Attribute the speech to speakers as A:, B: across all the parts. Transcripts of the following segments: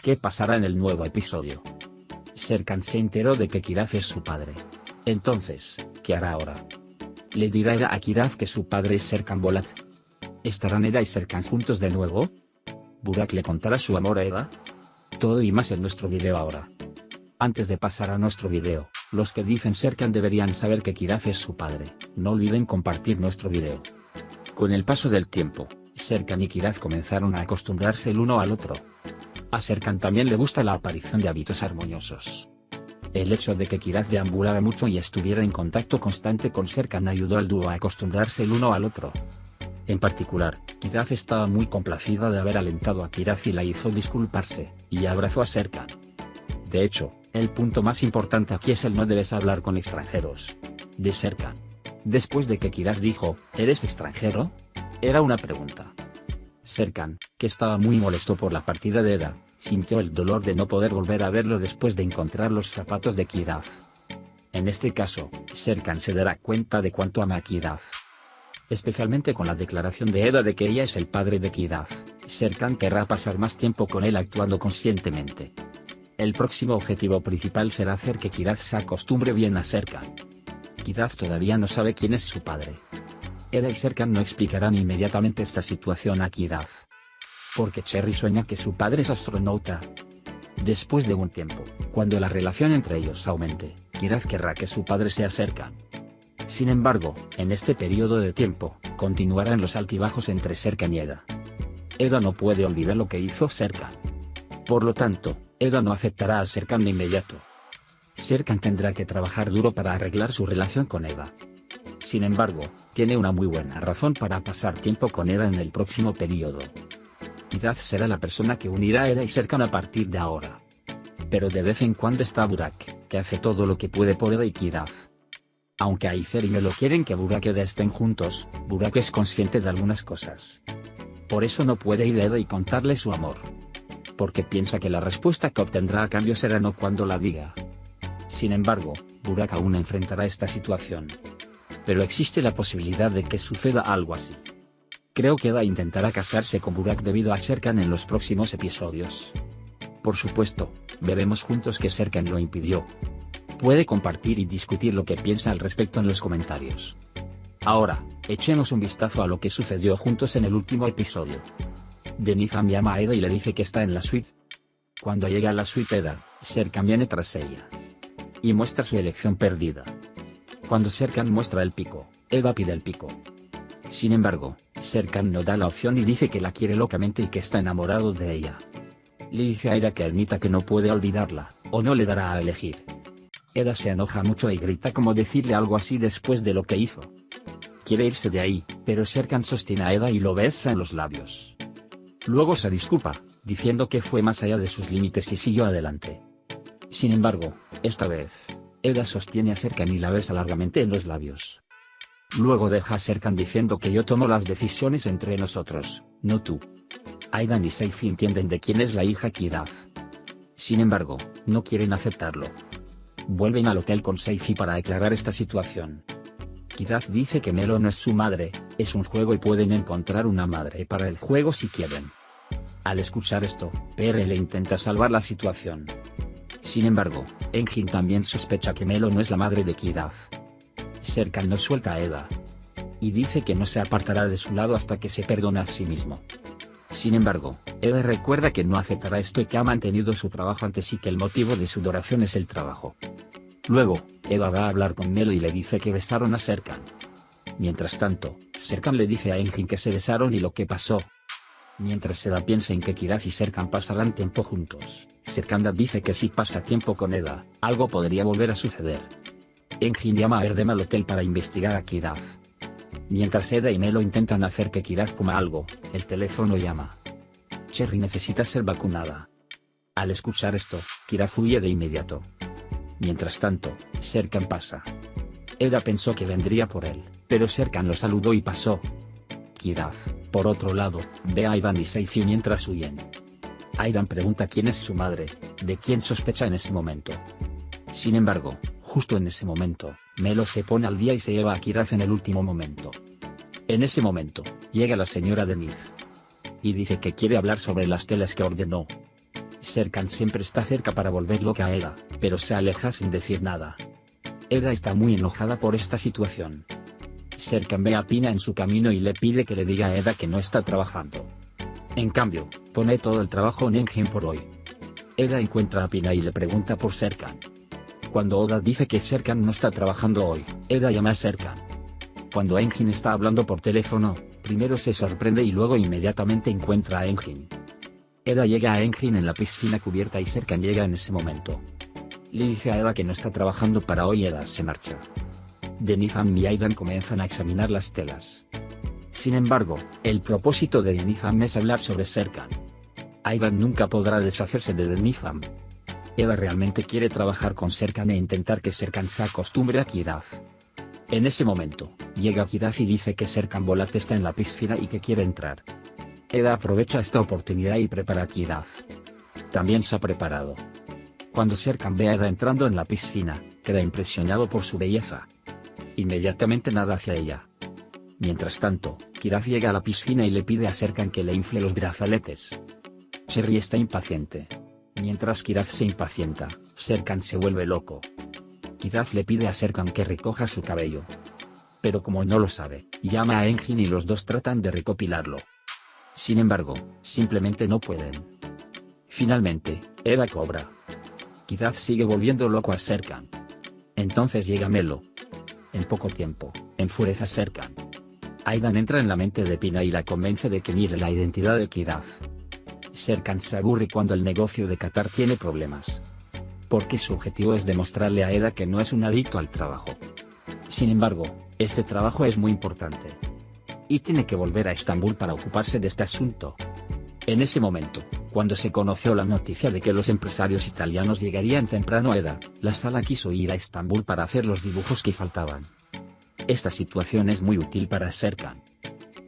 A: ¿Qué pasará en el nuevo episodio? Serkan se enteró de que Kiraz es su padre. Entonces, ¿qué hará ahora? ¿Le dirá Eda a Kiraz que su padre es Serkan Bolat? ¿Estarán Eda y Serkan juntos de nuevo? ¿Burak le contará su amor a Eda? Todo y más en nuestro video ahora. Antes de pasar a nuestro video, los que dicen Serkan deberían saber que Kiraz es su padre. No olviden compartir nuestro video. Con el paso del tiempo, Serkan y Kiraz comenzaron a acostumbrarse el uno al otro. A Serkan también le gusta la aparición de hábitos armoniosos. El hecho de que Kiraz deambulara mucho y estuviera en contacto constante con Serkan ayudó al dúo a acostumbrarse el uno al otro. En particular, Kiraz estaba muy complacida de haber alentado a Kiraz y la hizo disculparse, y abrazó a Serkan. De hecho, el punto más importante aquí es el no debes hablar con extranjeros. De Serkan. Después de que Kiraz dijo, ¿eres extranjero? Era una pregunta. Serkan, que estaba muy molesto por la partida de Eda, sintió el dolor de no poder volver a verlo después de encontrar los zapatos de Kiraz. En este caso, Serkan se dará cuenta de cuánto ama a Kiraz. Especialmente con la declaración de Eda de que ella es el padre de Kiraz, Serkan querrá pasar más tiempo con él actuando conscientemente. El próximo objetivo principal será hacer que Kiraz se acostumbre bien a Serkan. Kiraz todavía no sabe quién es su padre. Eda y Serkan no explicarán inmediatamente esta situación a Kiraz. Porque Cherry sueña que su padre es astronauta. Después de un tiempo, cuando la relación entre ellos aumente, Kiraz querrá que su padre sea Serkan. Sin embargo, en este periodo de tiempo, continuarán los altibajos entre Serkan y Eda. Eda no puede olvidar lo que hizo Serkan. Por lo tanto, Eda no aceptará a Serkan de inmediato. Serkan tendrá que trabajar duro para arreglar su relación con Eda. Sin embargo, tiene una muy buena razón para pasar tiempo con Eda en el próximo periodo. Kiraz será la persona que unirá a Eda y Serkan a partir de ahora. Pero de vez en cuando está Burak, que hace todo lo que puede por Eda y Kiraz. Aunque Aizer y Melo quieren que Burak y Eda estén juntos, Burak es consciente de algunas cosas. Por eso no puede ir a Eda y contarle su amor. Porque piensa que la respuesta que obtendrá a cambio será no cuando la diga. Sin embargo, Burak aún enfrentará esta situación. Pero existe la posibilidad de que suceda algo así. Creo que Eda intentará casarse con Burak debido a Serkan en los próximos episodios. Por supuesto, veremos juntos que Serkan lo impidió. Puede compartir y discutir lo que piensa al respecto en los comentarios. Ahora, echemos un vistazo a lo que sucedió juntos en el último episodio. Denizam llama a Eda y le dice que está en la suite. Cuando llega a la suite Eda, Serkan viene tras ella. Y muestra su elección perdida. Cuando Serkan muestra el pico, Eda pide el pico. Sin embargo, Serkan no da la opción y dice que la quiere locamente y que está enamorado de ella. Le dice a Eda que admita que no puede olvidarla, o no le dará a elegir. Eda se enoja mucho y grita como decirle algo así después de lo que hizo. Quiere irse de ahí, pero Serkan sostiene a Eda y lo besa en los labios. Luego se disculpa, diciendo que fue más allá de sus límites y siguió adelante. Sin embargo, esta vez, Eda sostiene a Serkan y la besa largamente en los labios. Luego deja a Serkan diciendo que yo tomo las decisiones entre nosotros, no tú. Aidan y Seifi entienden de quién es la hija Kiraz. Sin embargo, no quieren aceptarlo. Vuelven al hotel con Seifi para aclarar esta situación. Kiraz dice que Melo no es su madre, es un juego y pueden encontrar una madre para el juego si quieren. Al escuchar esto, PRL intenta salvar la situación. Sin embargo, Engin también sospecha que Melo no es la madre de Kiraz. Serkan no suelta a Eda. Y dice que no se apartará de su lado hasta que se perdone a sí mismo. Sin embargo, Eda recuerda que no aceptará esto y que ha mantenido su trabajo antes y que el motivo de su adoración es el trabajo. Luego, Eda va a hablar con Melo y le dice que besaron a Serkan. Mientras tanto, Serkan le dice a Engin que se besaron y lo que pasó. Mientras Eda piensa en que Kiraz y Serkan pasarán tiempo juntos, Serkan dice que si pasa tiempo con Eda, algo podría volver a suceder. Engin llama a Erdem al hotel para investigar a Kiraz. Mientras Eda y Melo intentan hacer que Kiraz coma algo, el teléfono llama. Cherry necesita ser vacunada. Al escuchar esto, Kiraz huye de inmediato. Mientras tanto, Serkan pasa. Eda pensó que vendría por él, pero Serkan lo saludó y pasó. Kiraz, por otro lado, ve a Aidan y Seifi mientras huyen. Aidan pregunta quién es su madre, de quién sospecha en ese momento. Sin embargo, justo en ese momento, Melo se pone al día y se lleva a Kiraz en el último momento. En ese momento, llega la señora Denise. Y dice que quiere hablar sobre las telas que ordenó. Serkan siempre está cerca para volver loca a Eda, pero se aleja sin decir nada. Eda está muy enojada por esta situación. Serkan ve a Pina en su camino y le pide que le diga a Eda que no está trabajando. En cambio, pone todo el trabajo en Engin por hoy. Eda encuentra a Pina y le pregunta por Serkan. Cuando Oda dice que Serkan no está trabajando hoy, Eda llama a Serkan. Cuando Engin está hablando por teléfono, primero se sorprende y luego inmediatamente encuentra a Engin. Eda llega a Engin en la piscina cubierta y Serkan llega en ese momento. Le dice a Eda que no está trabajando para hoy y Eda se marcha. Denizam y Aidan comienzan a examinar las telas. Sin embargo, el propósito de Denizam es hablar sobre Serkan. Aidan nunca podrá deshacerse de Denizam. Eda realmente quiere trabajar con Serkan e intentar que Serkan se acostumbre a Kiraf. En ese momento, llega Kiraf y dice que Serkan Bolat está en la piscina y que quiere entrar. Eda aprovecha esta oportunidad y prepara a Kiraf. También se ha preparado. Cuando Serkan ve a Eda entrando en la piscina, queda impresionado por su belleza. Inmediatamente nada hacia ella. Mientras tanto, Kiraf llega a la piscina y le pide a Serkan que le infle los brazaletes. Cherry está impaciente. Mientras Kiraf se impacienta, Serkan se vuelve loco. Kiraf le pide a Serkan que recoja su cabello. Pero como no lo sabe, llama a Engin y los dos tratan de recopilarlo. Sin embargo, simplemente no pueden. Finalmente, Eda cobra. Kiraf sigue volviendo loco a Serkan. Entonces llega Melo. En poco tiempo, enfurece a Serkan. Aidan entra en la mente de Pina y la convence de que mire la identidad de Kiraf. Serkan se aburre cuando el negocio de Qatar tiene problemas. Porque su objetivo es demostrarle a Eda que no es un adicto al trabajo. Sin embargo, este trabajo es muy importante. Y tiene que volver a Estambul para ocuparse de este asunto. En ese momento, cuando se conoció la noticia de que los empresarios italianos llegarían temprano a Eda, la sala quiso ir a Estambul para hacer los dibujos que faltaban. Esta situación es muy útil para Serkan.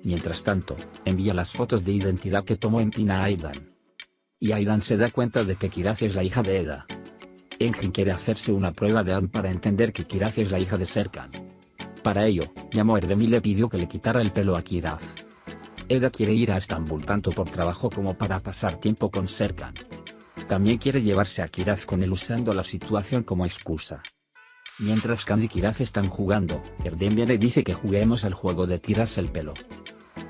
A: Mientras tanto, envía las fotos de identidad que tomó en Pina a Aidan. Y Aidan se da cuenta de que Kiraf es la hija de Eda. Engin quiere hacerse una prueba de ADN para entender que Kiraf es la hija de Serkan. Para ello, llamó a Erdem y le pidió que le quitara el pelo a Kiraf. Eda quiere ir a Estambul tanto por trabajo como para pasar tiempo con Serkan. También quiere llevarse a Kiraf con él usando la situación como excusa. Mientras Khan y Kiraf están jugando, Erdem viene y dice que juguemos al juego de tirarse el pelo.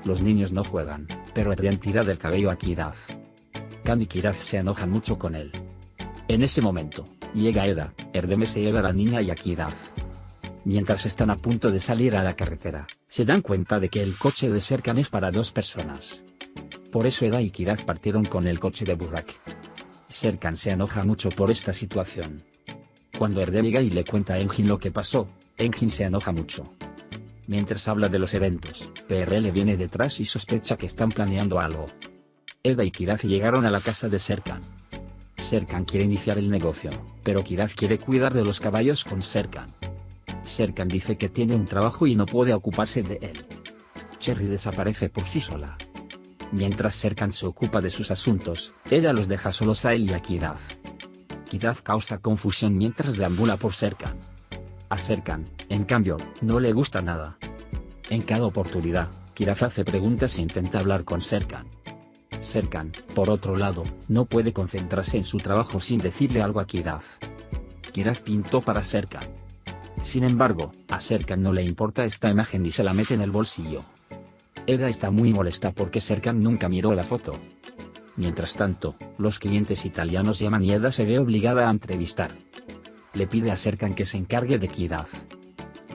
A: Los niños no juegan, pero Erdem tira del cabello a Kiraf. Khan y Kiraf se enojan mucho con él. En ese momento, llega Eda, Erdem se lleva a la niña y a Kiraf. Mientras están a punto de salir a la carretera, se dan cuenta de que el coche de Serkan es para 2 personas. Por eso Eda y Kiraf partieron con el coche de Burak. Serkan se enoja mucho por esta situación. Cuando Erdem llega y le cuenta a Engin lo que pasó, Engin se enoja mucho. Mientras habla de los eventos, PRL viene detrás y sospecha que están planeando algo. Eda y Kiraf llegaron a la casa de Serkan. Serkan quiere iniciar el negocio, pero Kiraf quiere cuidar de los caballos con Serkan. Serkan dice que tiene un trabajo y no puede ocuparse de él. Cherry desaparece por sí sola. Mientras Serkan se ocupa de sus asuntos, ella los deja solos a él y a Kiraf. Kiraf causa confusión mientras deambula por Serkan. A Serkan, en cambio, no le gusta nada. En cada oportunidad, Kiraf hace preguntas e intenta hablar con Serkan. Serkan, por otro lado, no puede concentrarse en su trabajo sin decirle algo a Kiraf. Kiraf pintó para Serkan. Sin embargo, a Serkan no le importa esta imagen y se la mete en el bolsillo. Eda está muy molesta porque Serkan nunca miró la foto. Mientras tanto, los clientes italianos llaman y Eda se ve obligada a entrevistar. Le pide a Serkan que se encargue de Kiraf.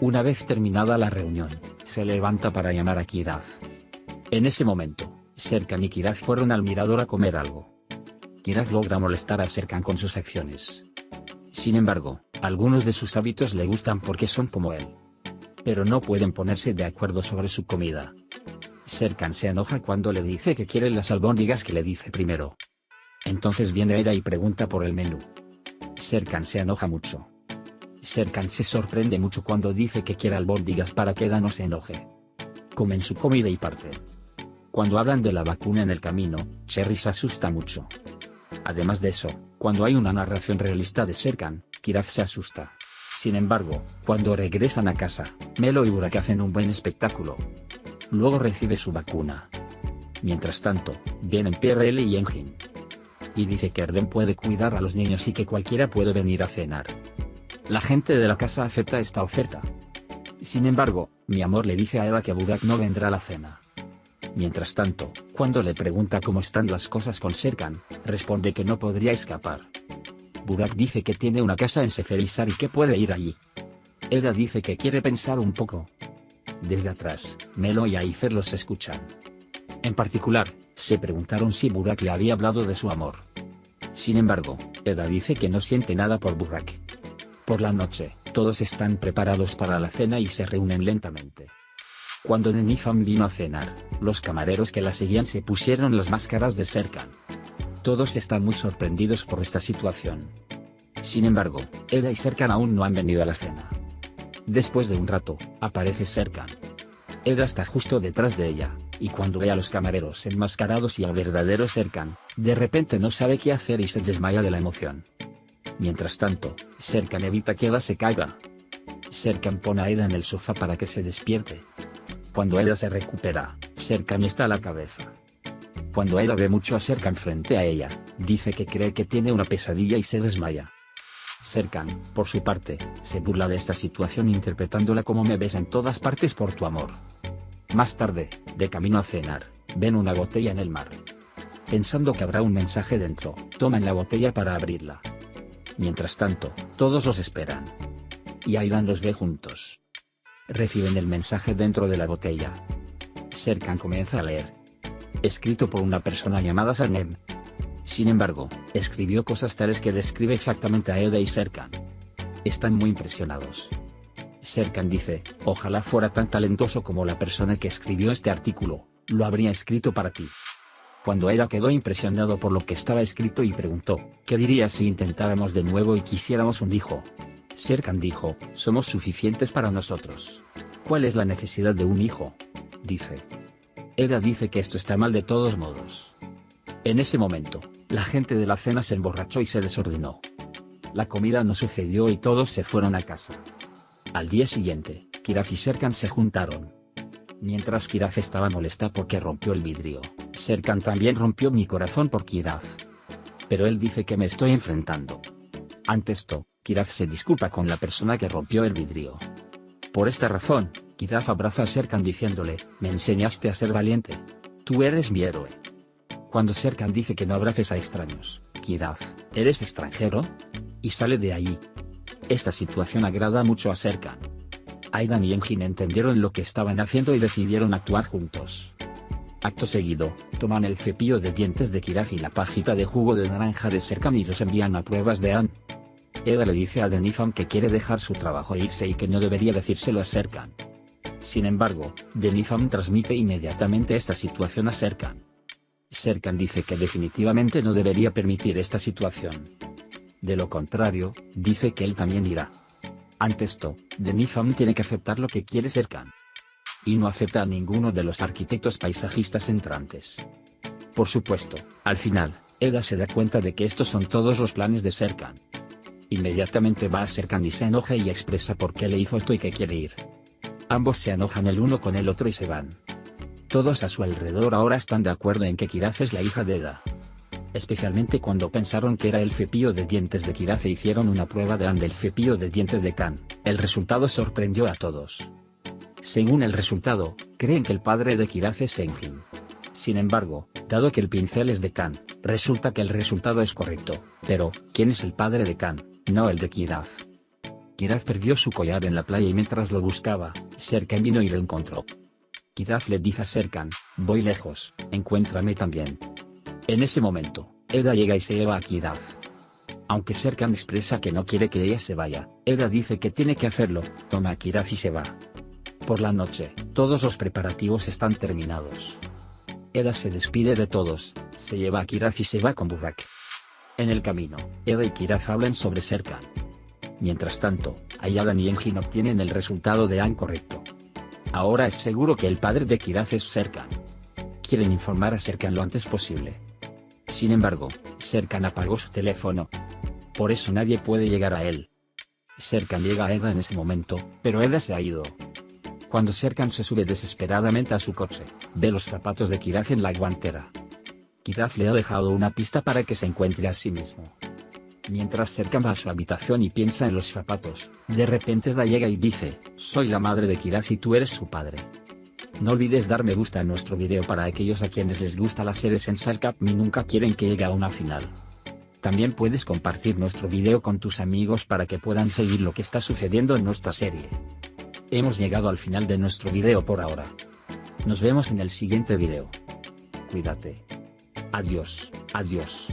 A: Una vez terminada la reunión, se levanta para llamar a Kiraf. En ese momento, Serkan y Kiraf fueron al mirador a comer algo. Kiraf logra molestar a Serkan con sus acciones. Sin embargo, algunos de sus hábitos le gustan porque son como él. Pero no pueden ponerse de acuerdo sobre su comida. Serkan se enoja cuando le dice que quiere las albóndigas que le dice primero. Entonces viene Eda y pregunta por el menú. Serkan se enoja mucho. Serkan se sorprende mucho cuando dice que quiere albóndigas para que Eda no se enoje. Comen su comida y parten. Cuando hablan de la vacuna en el camino, Cherry se asusta mucho. Además de eso, cuando hay una narración realista de Serkan, Kiraf se asusta. Sin embargo, cuando regresan a casa, Melo y Burak hacen un buen espectáculo. Luego recibe su vacuna. Mientras tanto, vienen PRL y Engin. y dice que Erdem puede cuidar a los niños y que cualquiera puede venir a cenar. La gente de la casa acepta esta oferta. Sin embargo, mi amor le dice a Eda que Burak no vendrá a la cena. Mientras tanto, cuando le pregunta cómo están las cosas con Serkan, responde que no podría escapar. Burak dice que tiene una casa en Seferisar y que puede ir allí. Eda dice que quiere pensar un poco. Desde atrás, Melo y Aifer los escuchan. En particular, se preguntaron si Burak le había hablado de su amor. Sin embargo, Eda dice que no siente nada por Burak. Por la noche, todos están preparados para la cena y se reúnen lentamente. Cuando Denifam vino a cenar, los camareros que la seguían se pusieron las máscaras de Serkan. Todos están muy sorprendidos por esta situación. Sin embargo, Eda y Serkan aún no han venido a la cena. Después de un rato, aparece Serkan. Eda está justo detrás de ella, y cuando ve a los camareros enmascarados y al verdadero Serkan, de repente no sabe qué hacer y se desmaya de la emoción. Mientras tanto, Serkan evita que Eda se caiga. Serkan pone a Eda en el sofá para que se despierte. Cuando Eda se recupera, Serkan está a la cabeza. Cuando Eda ve mucho a Serkan frente a ella, dice que cree que tiene una pesadilla y se desmaya. Serkan, por su parte, se burla de esta situación interpretándola como me ves en todas partes por tu amor. Más tarde, de camino a cenar, ven una botella en el mar. Pensando que habrá un mensaje dentro, toman la botella para abrirla. Mientras tanto, todos los esperan. Y Aidan los ve juntos. Reciben el mensaje dentro de la botella. Serkan comienza a leer. Escrito por una persona llamada Sanem. Sin embargo, escribió cosas tales que describe exactamente a Eda y Serkan. Están muy impresionados. Serkan dice, ojalá fuera tan talentoso como la persona que escribió este artículo, lo habría escrito para ti. Cuando Eda quedó impresionado por lo que estaba escrito y preguntó, ¿qué dirías si intentáramos de nuevo y quisiéramos un hijo? Serkan dijo, somos suficientes para nosotros. ¿Cuál es la necesidad de un hijo? Dice. Eda dice que esto está mal de todos modos. En ese momento, la gente de la cena se emborrachó y se desordenó. La comida no sucedió y todos se fueron a casa. Al día siguiente, Kiraf y Serkan se juntaron. Mientras Kiraf estaba molesta porque rompió el vidrio, Serkan también rompió mi corazón por Kiraf. Pero él dice que me estoy enfrentando. Ante esto, Kiraf se disculpa con la persona que rompió el vidrio. Por esta razón, Kiraf abraza a Serkan diciéndole, me enseñaste a ser valiente. Tú eres mi héroe. Cuando Serkan dice que no abraces a extraños, Kiraf, ¿eres extranjero? Y sale de allí. Esta situación agrada mucho a Serkan. Aidan y Engin entendieron lo que estaban haciendo y decidieron actuar juntos. Acto seguido, toman el cepillo de dientes de Kiraf y la pajita de jugo de naranja de Serkan y los envían a pruebas de ADN. Eda le dice a Denifam que quiere dejar su trabajo e irse y que no debería decírselo a Serkan. Sin embargo, Denifam transmite inmediatamente esta situación a Serkan. Serkan dice que definitivamente no debería permitir esta situación. De lo contrario, dice que él también irá. Ante esto, Denifam tiene que aceptar lo que quiere Serkan. Y no acepta a ninguno de los arquitectos paisajistas entrantes. Por supuesto, al final, Eda se da cuenta de que estos son todos los planes de Serkan. Inmediatamente va a Serkan y se enoja y expresa por qué le hizo esto y que quiere ir. Ambos se enojan el uno con el otro y se van. Todos a su alrededor ahora están de acuerdo en que Kiraf es la hija de Eda. Especialmente cuando pensaron que era el cepillo de dientes de Kiraf e hicieron una prueba de ADN del cepillo de dientes de Khan, el resultado sorprendió a todos. Según el resultado, creen que el padre de Kiraf es Engin. Sin embargo, dado que el pincel es de Khan, resulta que el resultado es correcto, pero, ¿quién es el padre de Khan? No el de Kiraf. Kiraf perdió su collar en la playa y mientras lo buscaba, Serkan vino y lo encontró. Kiraf le dice a Serkan, voy lejos, encuéntrame también. En ese momento, Eda llega y se lleva a Kiraf. Aunque Serkan expresa que no quiere que ella se vaya, Eda dice que tiene que hacerlo, toma a Kiraf y se va. Por la noche, todos los preparativos están terminados. Eda se despide de todos, se lleva a Kiraf y se va con Burak. En el camino, Eda y Kiraf hablan sobre Serkan. Mientras tanto, Aidan y Engin obtienen el resultado de ADN correcto. Ahora es seguro que el padre de Kiraf es Serkan. Quieren informar a Serkan lo antes posible. Sin embargo, Serkan apagó su teléfono. Por eso nadie puede llegar a él. Serkan llega a Eda en ese momento, pero Eda se ha ido. Cuando Serkan se sube desesperadamente a su coche, ve los zapatos de Kiraf en la guantera. Kiraf le ha dejado una pista para que se encuentre a sí mismo. Mientras Serkan va a su habitación y piensa en los zapatos, de repente Da llega y dice: soy la madre de Kiraf y tú eres su padre. No olvides dar me gusta en nuestro video para aquellos a quienes les gusta las series en Sarkap y nunca quieren que llegue a una final. También puedes compartir nuestro video con tus amigos para que puedan seguir lo que está sucediendo en nuestra serie. Hemos llegado al final de nuestro video por ahora. Nos vemos en el siguiente video. Cuídate. Adiós, adiós.